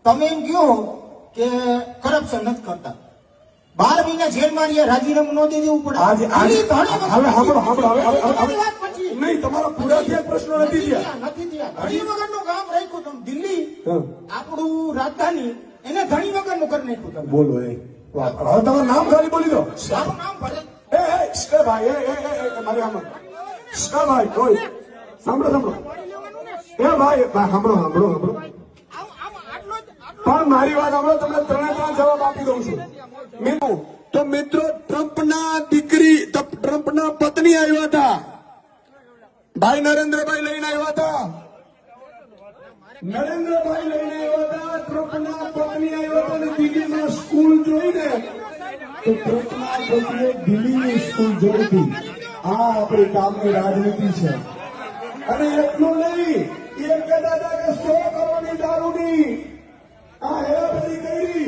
તમે એમ કહો કે કરપ્શન નથી કરતા, 12 મહિના જેલમાં રહ્યા, રાજીનામું ન દઈ દેવું પડે. નહીં, તમારા પૂરા થયા પ્રશ્નો નથી થયા. ધણી વગરનું કામ રાખ્યું તમે. દિલ્હી આપણું રાજધાની એને ધણી વગરનું કરી નાખ્યું તમે. બોલો હવે તમારું નામ ખાલી બોલી દો. મારું નામ ભરત. ભાઈ મારી આમ ભાઈ કોઈ સાંભળો ભાઈ સાંભળો પણ મારી વાત સાંભળો. તમને 3 જવાબ આપી દઉં છું. તો મિત્રો, ટ્રમ્પના પત્ની આવ્યા હતા, ભાઈ નરેન્દ્રભાઈ લઈને આવ્યા હતા. ટ્રમ્પના પત્ની આવ્યા હતા અને દિલ્હીમાં સ્કૂલ જોઈને તો ટ્રમ્પના પત્નીએ દિલ્હીની સ્કૂલ જોઈ હતી. આ આપણી કામની રાજનીતિ છે. અને એટલું નહીં, એ કહેતા હતા કે 100 કરોડની દારૂની આ હેરાફેરી કરી.